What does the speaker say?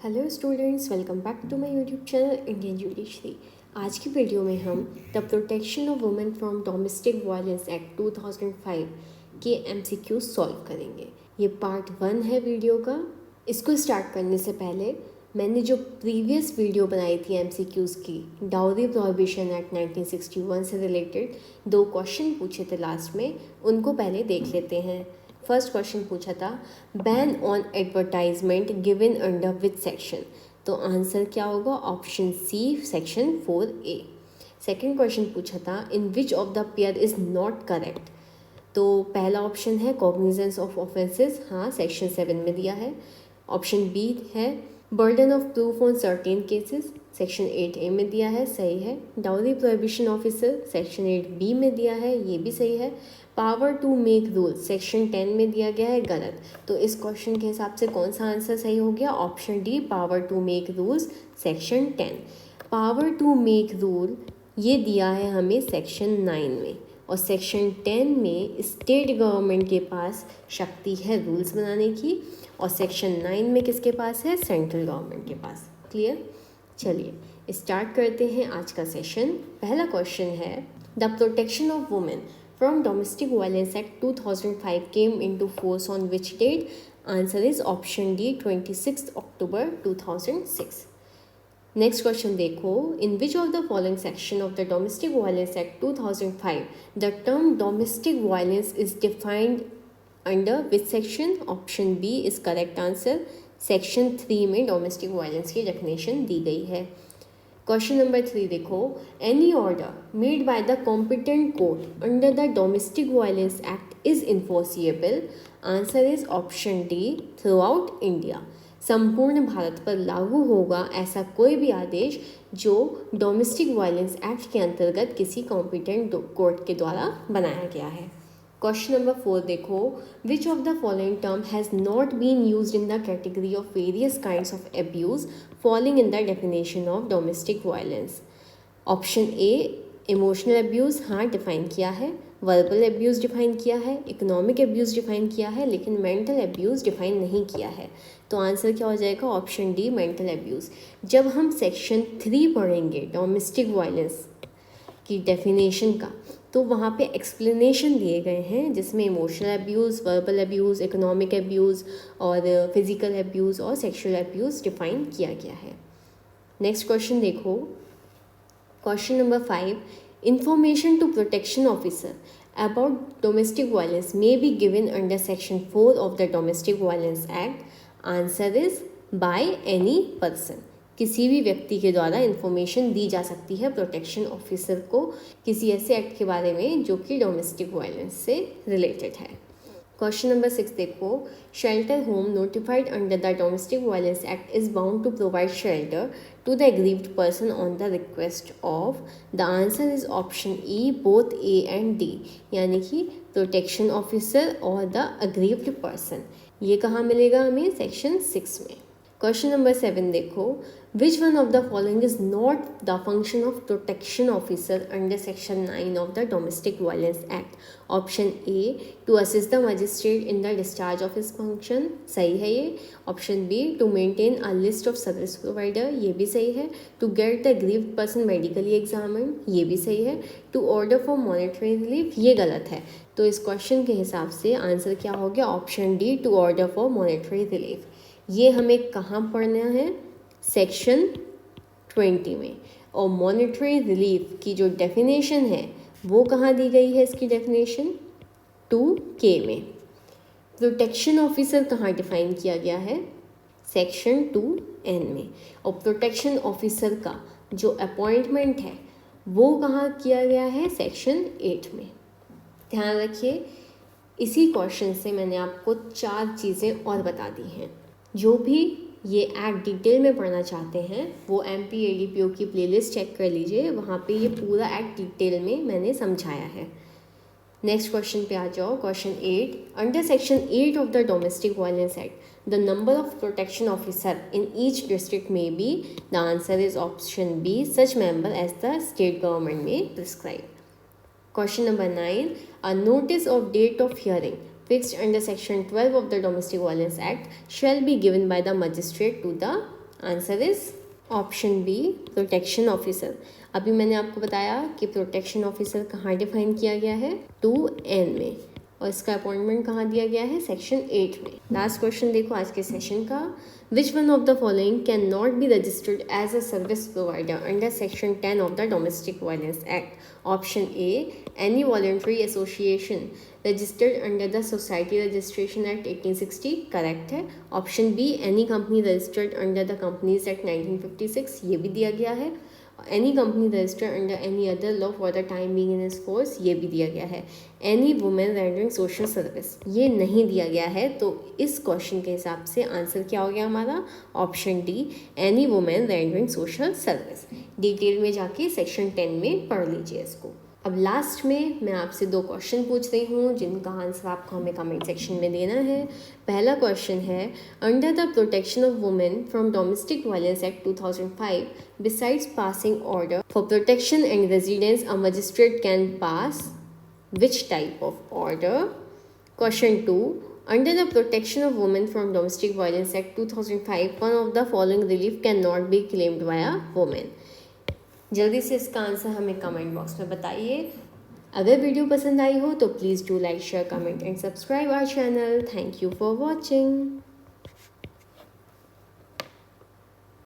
Hello students, welcome back to my YouTube channel Indian judiciary. आज की video में हम the protection of women from domestic violence act 2005 के MCQ solve करेंगे। ये पार्ट 1 है वीडियो का। इसको स्टार्ट करने से पहले मैंने जो प्रीवियस वीडियो बनाई थी एमसीक्यूज़ की, डाउरी प्रोहिबिशन एक्ट 1961 से रिलेटेड 2 क्वेश्चन पूछे थे लास्ट में, उनको पहले देख लेते हैं। फर्स्ट क्वेश्चन पूछा था ban on advertisement given under which section, तो आंसर क्या होगा? Option C, section 4A। Second question पूछा था in which of the pair is not correct, तो पहला ऑप्शन है कॉग्निजेंस ऑफ ऑफेंसेस, हाँ सेक्शन 7 में दिया है। ऑप्शन बी है burden of proof on certain cases, section 8A में दिया है, सही है। Dowry prohibition officer, section 8B में दिया है, ये भी सही है। Power to make rule, section 10 में दिया गया है, गलत। तो इस क्वेश्चन के हिसाब से कौन सा आंसर सही हो गया? Option D, power to make rules, section 10। Power to make rule ये दिया है हमें सेक्शन 9 में, और सेक्शन 10 में स्टेट गवर्नमेंट के पास शक्ति है रूल्स बनाने की, और सेक्शन 9 में किसके पास है? सेंट्रल गवर्नमेंट के पास। क्लियर? चलिए स्टार्ट करते हैं आज का सेशन। पहला क्वेश्चन है the protection of women from domestic violence act 2005 came into force on which date? Answer is option D, 26 October 2006। Next question देखो, in which of the following section of the domestic violence act 2005 the term domestic violence is defined under which section? Option B is correct answer. Section 3 में domestic violence की definition दी गई है। Question number 3 देखो, any order made by the competent court under the domestic violence act is enforceable? Answer is option D, through out India. संपूर्ण भारत पर लागू होगा ऐसा कोई भी आदेश जो डोमेस्टिक वायलेंस एक्ट के अंतर्गत किसी कॉम्पिटेंट कोर्ट के द्वारा बनाया गया है। क्वेश्चन नंबर 4 देखो, which of the following term has not been used in the category of various kinds of abuse falling in the definition of domestic violence? Option A emotional abuse, हाँ define किया है। Verbal abuse define किया है। Economic abuse define किया है, लेकिन mental abuse define नहीं किया है। तो आंसर क्या हो जाएगा? Option D, mental abuse. जब हम सेक्शन 3 पढ़ेंगे डोमेस्टिक वायलेंस की डेफिनेशन का, तो वहाँ पे एक्सप्लेनेशन दिए गए हैं जिसमें emotional abuse, verbal abuse, economic abuse और फिजिकल एब्यूज़ और सेक्सुअल एब्यूज़ डिफाइन किया गया है। नेक्स्ट क्वेश्चन देखो, question number 5, information to protection officer about domestic violence may be given under section 4 of the domestic violence act? Answer is by any person. किसी भी व्यक्ति के द्वारा इन्फॉर्मेशन दी जा सकती है प्रोटेक्शन ऑफिसर को किसी ऐसे एक्ट के बारे में जो कि डोमेस्टिक वायलेंस से रिलेटेड है। क्वेश्चन नंबर 6 देखो, shelter home notified under the domestic violence act is bound to provide shelter to the aggrieved person on the request of? The answer is option E, both A and D, यानी कि protection officer और the aggrieved person. ये कहाँ मिलेगा हमें? Section 6 में। Question number 7 देखो, which one of the following is not the function of protection officer under section 9 of the domestic violence act? Option A, to assist the magistrate in the discharge of his function, सही है ये। Option B, to maintain a list of service provider, ये भी सही है। To get the grieved person medically examine, ये भी सही है। To order for monetary relief, ये गलत है। तो इस क्वेश्चन के हिसाब से आंसर क्या हो गया? Option D, to order for monetary relief. ये हमें कहाँ पढ़ना है? सेक्शन 20 में। और मॉनेटरी रिलीफ की जो डेफिनेशन है वो कहाँ दी गई है? इसकी डेफिनेशन 2K में। प्रोटेक्शन ऑफिसर कहाँ डिफाइन किया गया है? सेक्शन 2N में। और प्रोटेक्शन ऑफिसर का जो अपॉइंटमेंट है वो कहाँ किया गया है? सेक्शन 8 में। ध्यान रखिए, इसी क्वेश्चन से मैंने आपको 4 चीज़ें और बता दी हैं। जो भी ये एक्ट डिटेल में पढ़ना चाहते हैं वो MPADPO की प्लेलिस्ट चेक कर लीजिए, वहाँ पे ये पूरा एक्ट डिटेल में मैंने समझाया है। नेक्स्ट क्वेश्चन पे आ जाओ। Question 8, under section 8 of the domestic violence act the number of protection officer in each district may be? The answer is option B, such member as the state government may prescribe. Question number 9, a notice of date of hearing fixed under section 12 of the Domestic Violence Act shall be given by the magistrate to the answer is option B, protection officer. अभी मैंने आपको बताया कि protection officer कहाँ define किया गया है, 2N में, और इसका अपॉइंटमेंट कहाँ दिया गया है, सेक्शन 8 में। लास्ट क्वेश्चन देखो आज के सेशन का, which one of the following can not be registered as a service provider under section 10 of the domestic violence act. Option A, any voluntary association registered under the society registration act 1860, correct है। Option B, any company registered under the companies act 1956, ये भी दिया गया है। Any company registered under any other law for the time being in its force, ये भी दिया गया है। Any women rendering social service, ये नहीं दिया गया है। तो इस क्वेश्चन के हिसाब से आंसर क्या हो गया हमारा, option D, any women rendering social service. Detail में जाके सेक्शन 10 में पढ़ लीजिए इसको। अब लास्ट में मैं आपसे 2 क्वेश्चन पूछ रही हूँ जिनका आंसर आपको हमें कमेंट सेक्शन में देना है। पहला क्वेश्चन है, under the protection of women from domestic violence act 2005, besides passing order for protection and residence, a magistrate can pass which type of order. Question 2, under the protection of women from domestic violence act 2005, one of the following relief cannot be claimed via women। जल्दी से इसका answer हमें comment box में बताइए। अगर video पसंद आई हो तो please do like, share, comment and subscribe our channel. Thank you for watching.